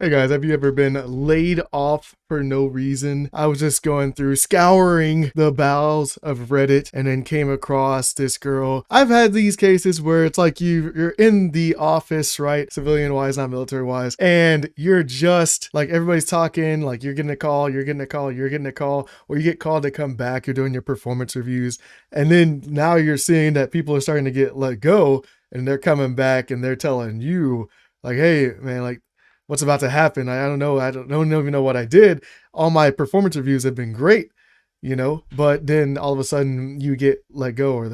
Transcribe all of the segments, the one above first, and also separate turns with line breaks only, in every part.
Hey guys, have you ever been laid off for no reason? I was just going through scouring the bowels of Reddit and then came across this girl. I've had these cases where it's like you're in the office, right? Civilian wise, not military wise, and you're just like everybody's talking, like you're getting a call, you're getting a call, you're getting a call, or you get called to come back, you're doing your performance reviews, and then now you're seeing that people are starting to get let go and they're coming back and they're telling you like, hey man, like what's about to happen. I don't know. I don't even know what I did. All my performance reviews have been great, but then all of a sudden you get let go, or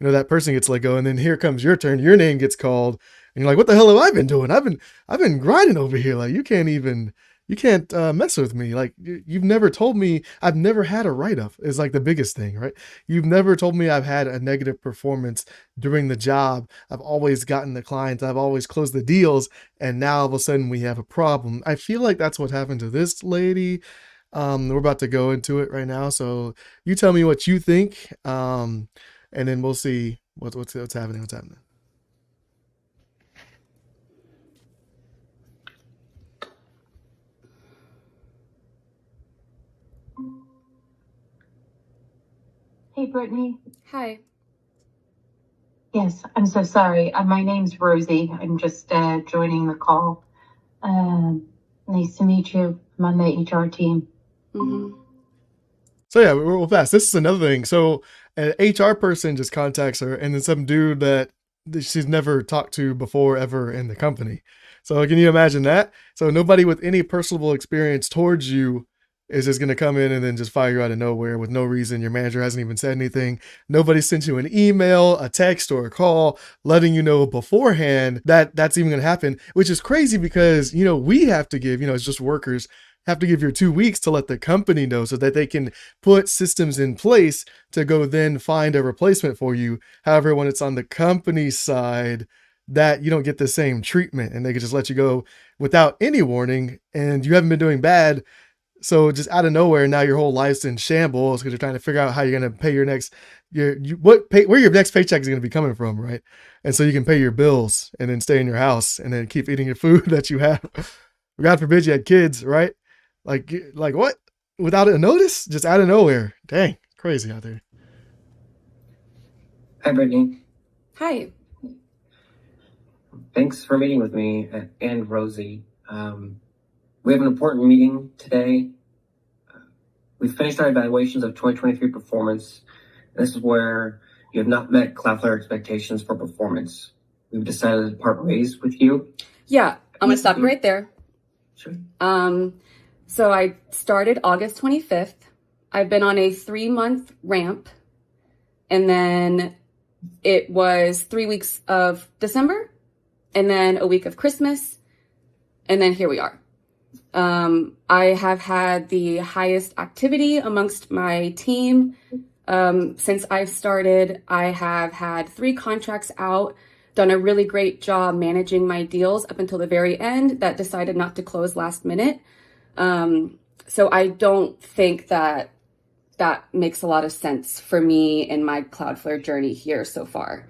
that person gets let go. And then here comes your turn. Your name gets called and you're like, what the hell have I been doing? I've been grinding over here. Like you can't mess with me. Like you've never told me I've never had a write-up is like the biggest thing, right? You've never told me I've had a negative performance during the job. I've always gotten the clients. I've always closed the deals. And now all of a sudden we have a problem. I feel like that's what happened to this lady. We're about to go into it right now. So you tell me what you think. And then we'll see what's happening. What's happening.
Hey, Brittany.
Hi.
Yes, I'm so sorry. My name's Rosie. I'm just joining the call. Nice to meet you. I'm on the HR team.
So yeah, we'll fast. This is another thing. So an HR person just contacts her, and then some dude that she's never talked to before ever in the company. So can you imagine that? So nobody with any personal experience towards you is just gonna come in and then just fire you out of nowhere with no reason. Your manager hasn't even said anything. Nobody sent you an email, a text, or a call letting you know beforehand that that's even gonna happen, which is crazy because we have to give, it's just workers have to give your 2 weeks to let the company know so that they can put systems in place to go then find a replacement for you. However, when it's on the company side, that you don't get the same treatment and they can just let you go without any warning and you haven't been doing bad. So just out of nowhere, now your whole life's in shambles because you're trying to figure out how you're going to pay your next, where your next paycheck is going to be coming from, right? And so you can pay your bills and then stay in your house and then keep eating your food that you have. God forbid you had kids, right? Like what? Without a notice? Just out of nowhere. Dang, crazy out there.
Hi, Brittany.
Hi.
Thanks for meeting with me and Rosie. We have an important meeting today. We've finished our evaluations of 2023 performance. This is where you have not met Cloudflare expectations for performance. We've decided to part ways with you.
Yeah, I'm gonna stop you right there.
Sure.
So I started August 25th. I've been on a 3-month ramp, and then it was 3 weeks of December, and then a week of Christmas, and then here we are. I have had the highest activity amongst my team. Since I've started, I have had 3 contracts out, done a really great job managing my deals up until the very end that decided not to close last minute. So I don't think that makes a lot of sense for me in my Cloudflare journey here so far.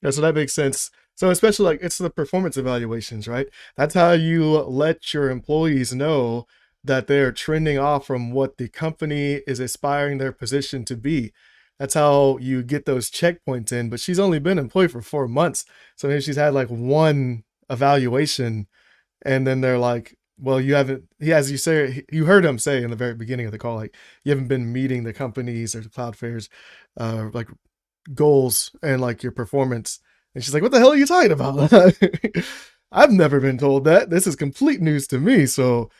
Yeah, so that makes sense. So especially like it's the performance evaluations, right? That's how you let your employees know that they're trending off from what the company is aspiring their position to be. That's how you get those checkpoints in. But she's only been employed for 4 months. So maybe she's had like one evaluation and then they're like, well, you haven't, he, as you say, you heard him say in the very beginning of the call, like you haven't been meeting the companies or the Cloudflare's like goals and like your performance. And she's like, what the hell are you talking about? I've never been told that. This is complete news to me. So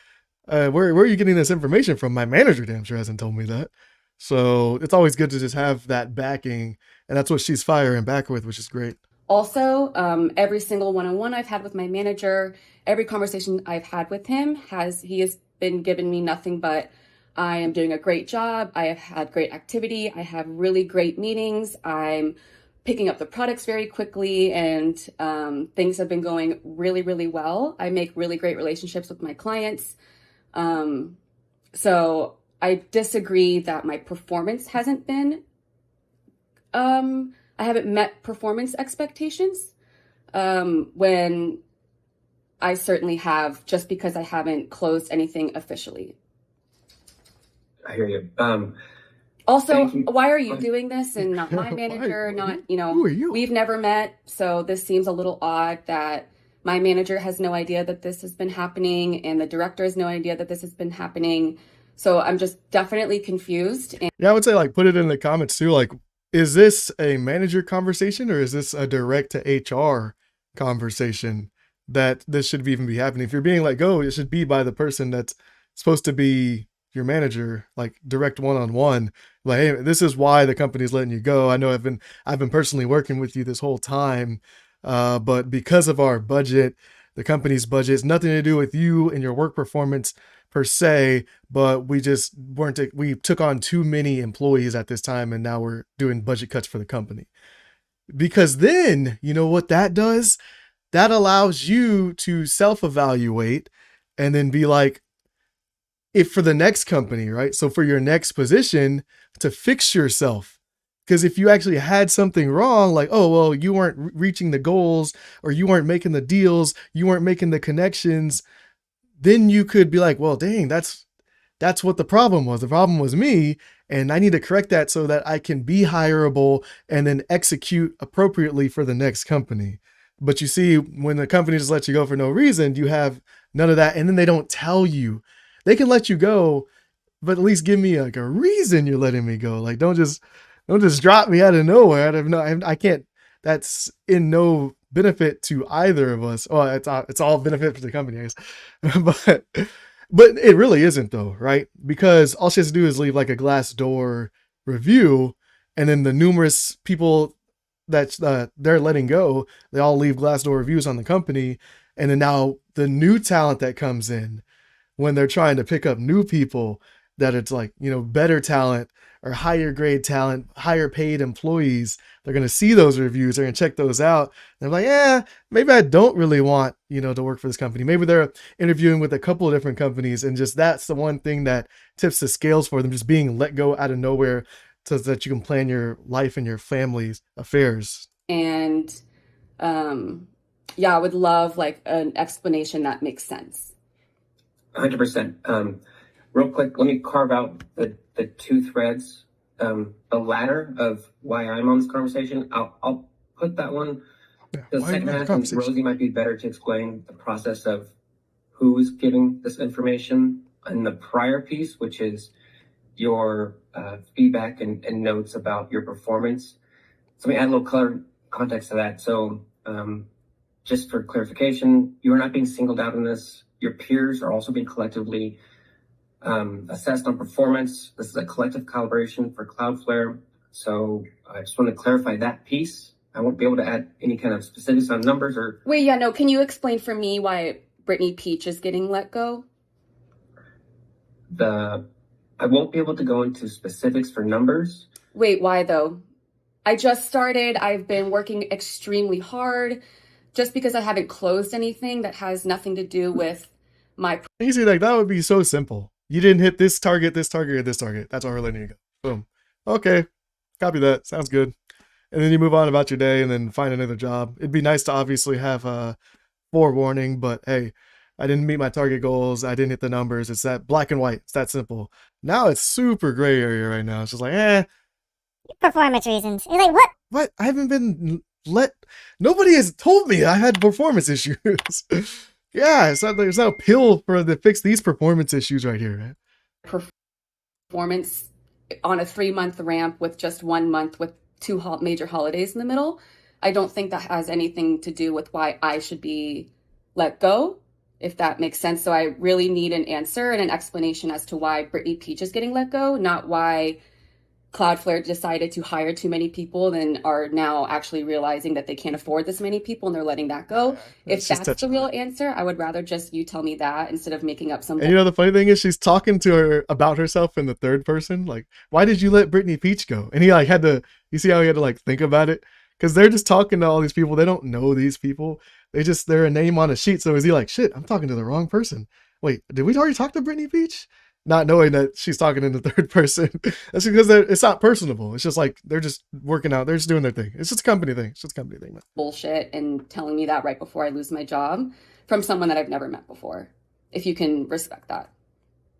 where are you getting this information from? My manager damn sure hasn't told me that. So it's always good to just have that backing. And that's what she's firing back with, which is great.
Also, every single one-on-one I've had with my manager, every conversation I've had with him he has been giving me nothing but I am doing a great job. I have had great activity. I have really great meetings. I'm picking up the products very quickly, and things have been going really, really well. I make really great relationships with my clients. So I disagree that my performance hasn't been, I haven't met performance expectations. When I certainly have, just because I haven't closed anything officially.
I hear you.
Also, why are you doing this and not my
Why?
manager? Not,
Who are you?
we've never met. So this seems a little odd that my manager has no idea that this has been happening and the director has no idea that this has been happening. So I'm just definitely confused. And
Yeah, I would say like put it in the comments too. Like, is this a manager conversation or is this a direct to HR conversation that this should even be happening? If you're being let go, it should be by the person that's supposed to be your manager, like direct one-on-one. Like, hey, this is why the company's letting you go. I know I've been personally working with you this whole time, but because of our budget, the company's budget, it's nothing to do with you and your work performance per se, but we just we took on too many employees at this time and now we're doing budget cuts for the company. Because then, you know what that does? That allows you to self-evaluate and then be like, if for the next company, right? So for your next position, to fix yourself. Because if you actually had something wrong, like, oh, well, you weren't reaching the goals or you weren't making the deals, you weren't making the connections, then you could be like, well, dang, that's what the problem was. The problem was me, and I need to correct that so that I can be hireable and then execute appropriately for the next company. But you see, when the company just lets you go for no reason, you have none of that, and then they don't tell you. They can let you go, but at least give me like a reason you're letting me go. Like, don't just drop me out of nowhere. I can't. That's in no benefit to either of us. Oh, it's all benefit for the company, I guess. but it really isn't though, right? Because all she has to do is leave like a Glassdoor review, and then the numerous people that they're letting go, they all leave Glassdoor reviews on the company, and then now the new talent that comes in, when they're trying to pick up new people, that it's like, better talent or higher grade talent, higher paid employees, they're going to see those reviews, they're going to check those out. They're like, yeah, maybe I don't really want, to work for this company. Maybe they're interviewing with a couple of different companies, and just that's the one thing that tips the scales for them, just being let go out of nowhere so that you can plan your life and your family's affairs.
And I would love like an explanation that makes sense.
100%. Real quick, let me carve out the two threads. The latter of why I'm on this conversation, I'll put that one. The second half, I think Rosie might be better to explain the process of who's giving this information. And the prior piece, which is your feedback and notes about your performance. So let me add a little color context to that. So just for clarification, you are not being singled out in this. Your peers are also being collectively assessed on performance. This is a collective calibration for Cloudflare. So I just want to clarify that piece. I won't be able to add any kind of specifics on numbers or...
Wait, can you explain for me why Brittany Peach is getting let go?
I won't be able to go into specifics for numbers.
Wait, why though? I just started. I've been working extremely hard. Just because I haven't closed anything that has nothing to do with my...
Easy, like that would be so simple. You didn't hit this target, this target, or this target. That's why we're letting you go. Boom. Okay. Copy that. Sounds good. And then you move on about your day and then find another job. It'd be nice to obviously have a forewarning, but hey, I didn't meet my target goals. I didn't hit the numbers. It's that black and white. It's that simple. Now it's super gray area right now. It's just like,
performance reasons. You're like, what?
What? I haven't been nobody has told me I had performance issues. Yeah, there's no pill to fix these performance issues right here, man.
Performance on a 3-month ramp with just 1 month with 2 major holidays in the middle. I don't think that has anything to do with why I should be let go, if that makes sense. So I really need an answer and an explanation as to why Brittany Peach is getting let go, not why Cloudflare decided to hire too many people and are now actually realizing that they can't afford this many people and they're letting that go. If that's the real answer, I would rather just you tell me that instead of making up some...
And the funny thing is she's talking to her about herself in the third person. Like, why did you let Brittany Peach go? And he like had to, you see how he had to like think about it? Because they're just talking to all these people. They don't know these people. They're a name on a sheet. So is he like, shit, I'm talking to the wrong person. Wait, did we already talk to Brittany Peach? Not knowing that she's talking in the third person. That's because it's not personable. It's just like they're just working out. They're just doing their thing. It's just a company thing. It's just a company thing, man.
Bullshit and telling me that right before I lose my job. from someone that I've never met before, if you can respect that.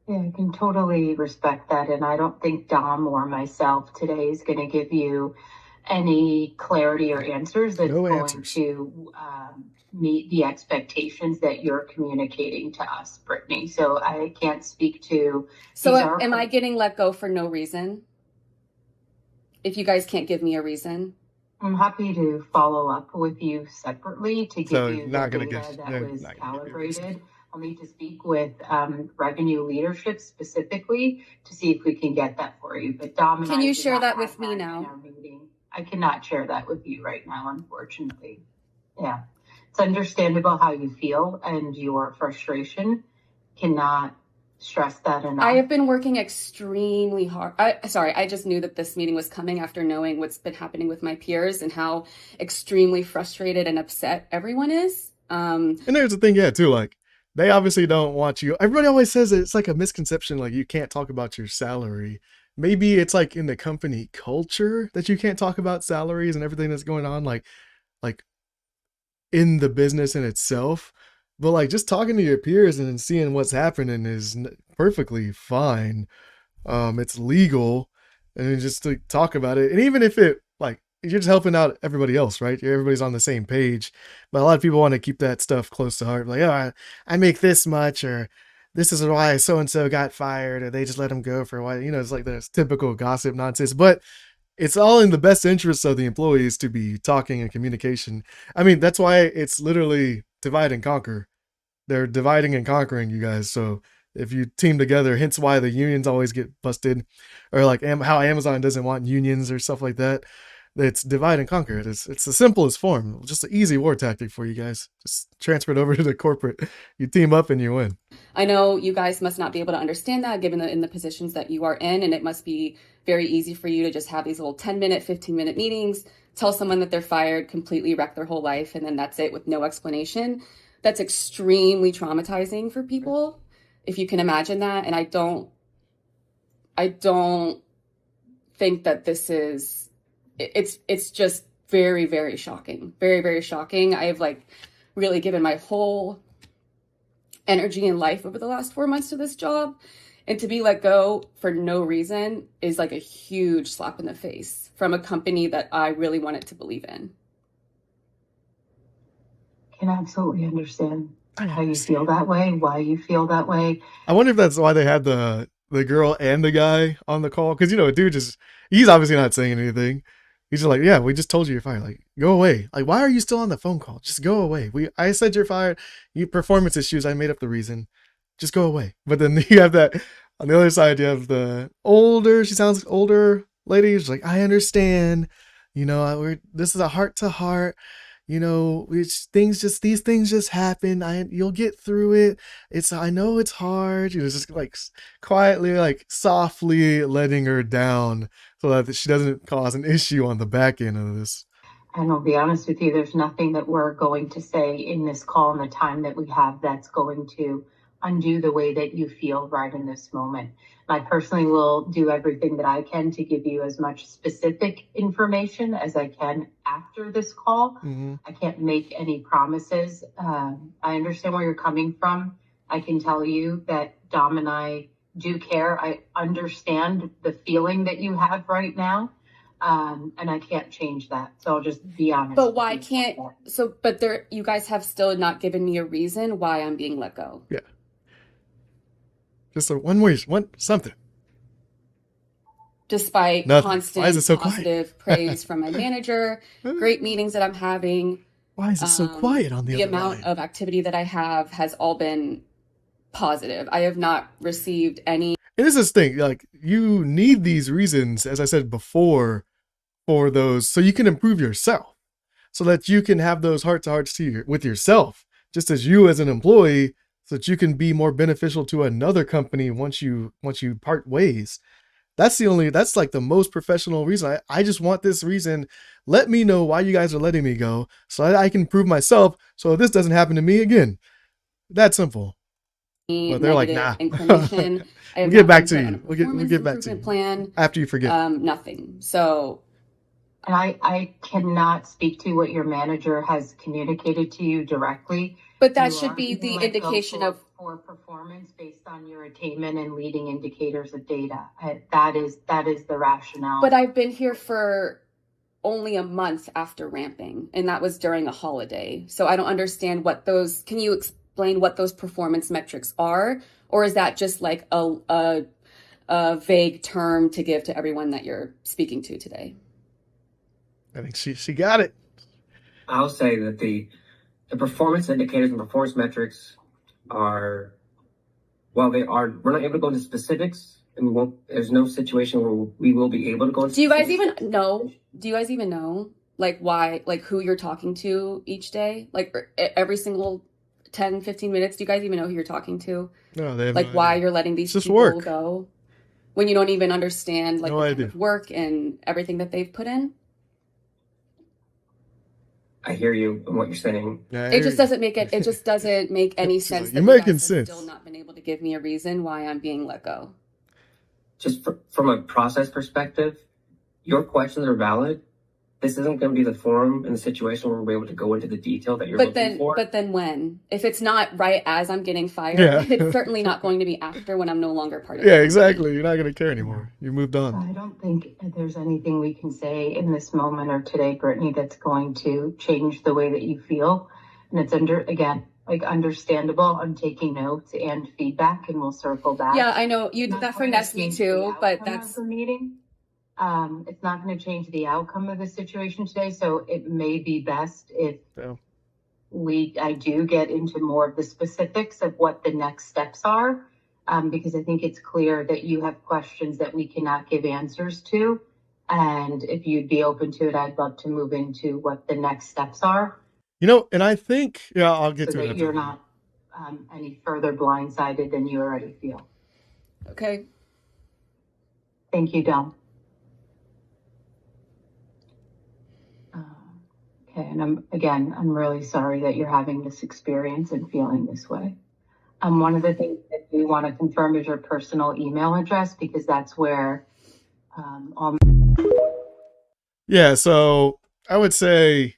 Yeah, I can totally respect that. And I don't think Dom or myself today is going to give you any clarity or answers that's
No
going
answers.
to meet the expectations that you're communicating to us, Brittany. So I can't speak to.
So am I getting let go for no reason? If you guys can't give me a reason?
I'm happy to follow up with you separately to give you the data that was calibrated. I'll need to speak with revenue leadership specifically to see if we can get that for you. But Dom,
can you share that with me now?
I cannot share that with you right now, unfortunately. Yeah, it's understandable how you feel and your frustration. Cannot stress that enough.
I have been working extremely hard. I just knew that this meeting was coming after knowing what's been happening with my peers and how extremely frustrated and upset everyone is.
And there's the thing, yeah, too, like, they obviously don't want you. Everybody always says it's like a misconception, like you can't talk about your salary. Maybe it's like in the company culture that you can't talk about salaries and everything that's going on, like in the business in itself. But like just talking to your peers and seeing what's happening is perfectly fine. It's legal, and just to talk about it. And even if it like you're just helping out everybody else, right? Everybody's on the same page. But a lot of people want to keep that stuff close to heart. Like, oh, I make this much, or this is why so-and-so got fired, or they just let him go for a while. You know, it's like this typical gossip nonsense. But it's all in the best interest of the employees to be talking and communication. I mean, that's why it's literally divide and conquer. They're dividing and conquering you guys. So if you team together, hence why the unions always get busted, or like how Amazon doesn't want unions or stuff like that. It's divide and conquer. It's the simplest form. Just an easy war tactic for you guys. Just transfer it over to the corporate. You team up and you win.
I know you guys must not be able to understand that given in the positions that you are in, and it must be very easy for you to just have these little 10-minute, 15-minute meetings, tell someone that they're fired, completely wreck their whole life, and then that's it with no explanation. That's extremely traumatizing for people, if you can imagine that. And I don't think that this is, it's just very, very shocking. Very, very shocking. I have like really given my whole energy and life over the last 4 months to this job. And to be let go for no reason is like a huge slap in the face from a company that I really wanted to believe in.
Can absolutely understand how you feel that way, why you feel that way.
I wonder if that's why they had the girl and the guy on the call. Because, you know, a dude he's obviously not saying anything. He's just like, yeah, we just told you you're fired. Like, go away. Like, why are you still on the phone call? Just go away. I said you're fired. You performance issues. I made up the reason. Just go away. But then you have that on the other side. You have the she sounds older lady. She's like, I understand. You know, this is a heart to heart. You know, these things just happen. You'll get through it. I know it's hard. You know, just like quietly, like softly letting her down so that she doesn't cause an issue on the back end of this.
And I'll be honest with you, there's nothing that we're going to say in this call in the time that we have that's going to undo the way that you feel right in this moment. I personally will do everything that I can to give you as much specific information as I can after this call. Mm-hmm. I can't make any promises. I understand where you're coming from. I can tell you that Dom and I do care. I understand the feeling that you have right now. And I can't change that. So I'll just be honest.
But why can't, you guys have still not given me a reason why I'm being let go.
Yeah. Just something.
Despite constant positive praise from my manager, great meetings that I'm having.
Why is it so quiet on the other
amount of activity that I have has all been positive. I have not received any.
And this is the thing, like you need these reasons, as I said before, for those, so you can improve yourself, so that you can have those heart-to-hearts with yourself, just as you as an employee, so that you can be more beneficial to another company once you part ways. That's like the most professional reason. I just want this reason. Let me know why you guys are letting me go so I can prove myself so this doesn't happen to me again. That simple. But they're like, nah. We'll get back to you. We'll get back to you. Plan after you forget.
Nothing. So.
And I cannot speak to what your manager has communicated to you directly.
But that
You
should
are
be
being
the
let go
indication of,
for performance based on your attainment and leading indicators of data. That is the rationale.
but I've been here for only a month after ramping, and that was during a holiday. So I don't understand what those, can you explain what those performance metrics are? Or is that just like a vague term to give to everyone that you're speaking to today?
I think she got it.
I'll say that the performance indicators and performance metrics are, while they are, we're not able to go into specifics, and we won't, there's no situation where we will be able to go into
Do you guys
specifics.
even know? Do you guys even know, like, why, like, who you're talking to each day? Like, every single 10, 15 minutes, do you guys even know who you're talking to?
No, they have
Like,
no
why
idea.
you're letting these
It's just
people
work.
go when you don't even understand, like,
No
the kind
idea.
of work and everything that they've put in?
I hear you and what you're saying.
Yeah,
It just doesn't make it just doesn't make any
She's
sense
like,
that
"You're
you
making
guys have
sense."
still not been able to give me a reason why I'm being let go.
Just from a process perspective, your questions are valid. This isn't going to be the forum and the situation where we're able to go into the detail that you're looking for.
But then when? If it's not right as I'm getting fired,
Yeah.
it's certainly not going to be after when I'm no longer part of
Yeah,
the company.
exactly. You're not gonna care anymore. You moved on.
I don't think there's anything we can say in this moment or today, Brittany, that's going to change the way that you feel. And it's understandable. I'm taking notes and feedback, and we'll circle back.
Yeah, I know you did
Not
that for
going to
Nestle
change
too,
the
but
outcome
that's
of the meeting. It's not going to change the outcome of the situation today. So it may be best if
Yeah.
I do get into more of the specifics of what the next steps are, because I think it's clear that you have questions that we cannot give answers to. And if you'd be open to it, I'd love to move into what the next steps are.
You know, and I think, yeah, I'll get
So
to it.
that you're not any further blindsided than you already feel.
okay.
Thank you, Dom. Okay, and I'm really sorry that you're having this experience and feeling this way. One of the things that we want to confirm is your personal email address, because that's where all.
Yeah, so I would say,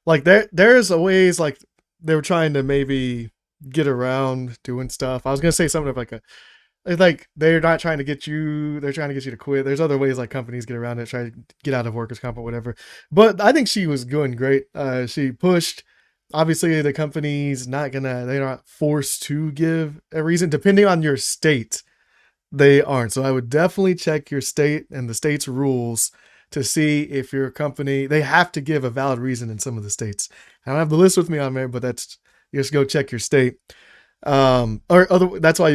like, there's a ways, like, they were trying to maybe get around doing stuff. I was gonna say something like they're not trying to get you, they're trying to get you to quit. There's other ways like companies get around it, try to get out of workers' comp or whatever. But I think she was doing great. She pushed. Obviously, the company's they're not forced to give a reason. Depending on your state, they aren't. So I would definitely check your state and the state's rules to see if your company, they have to give a valid reason in some of the states. I don't have the list with me on there, but that's, you just go check your state. That's why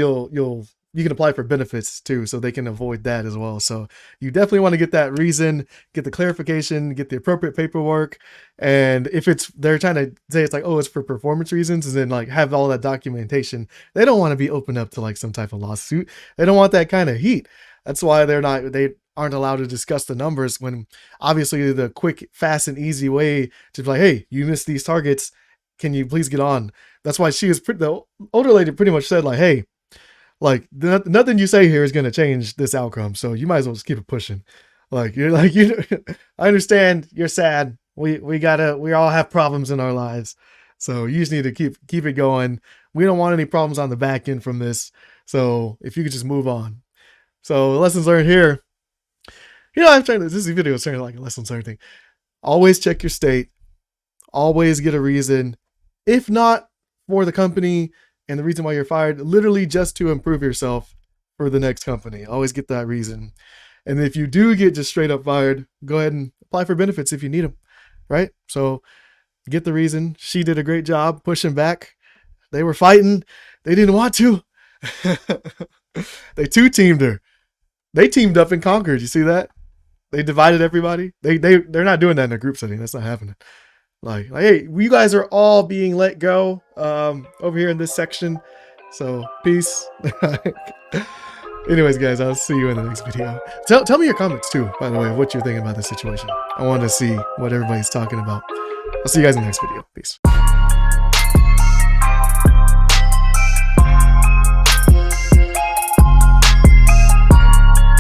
you can apply for benefits too, so they can avoid that as well. So you definitely want to get that reason, get the clarification, get the appropriate paperwork. And if they're trying to say it's like, oh, it's for performance reasons, and then like have all that documentation, they don't want to be open up to like some type of lawsuit. They don't want that kind of heat. That's why they aren't allowed to discuss the numbers, when obviously the quick, fast, and easy way to be like, hey, you missed these targets, can you please get on? That's why the older lady pretty much said like, hey, like nothing you say here is going to change this outcome. So you might as well just keep it pushing. Like, I understand you're sad. We all have problems in our lives. So you just need to keep it going. We don't want any problems on the back end from this. So if you could just move on. So lessons learned here. This video is turning like a lessons learned thing. Always check your state. Always get a reason. If not for the company and the reason why you're fired, literally just to improve yourself for the next company. Always get that reason. And if you do get just straight up fired, go ahead and apply for benefits if you need them, right? So get the reason. She did a great job pushing back. They were fighting. They didn't want to. They two-teamed her. They teamed up and conquered. You see that? They divided everybody. They're not doing that in a group setting. That's not happening. Like, hey, you guys are all being let go over here in this section. So peace. Anyways, guys, I'll see you in the next video. Tell me your comments too, by the way, of what you're thinking about this situation. I want to see what everybody's talking about. I'll see you guys in the next video. Peace.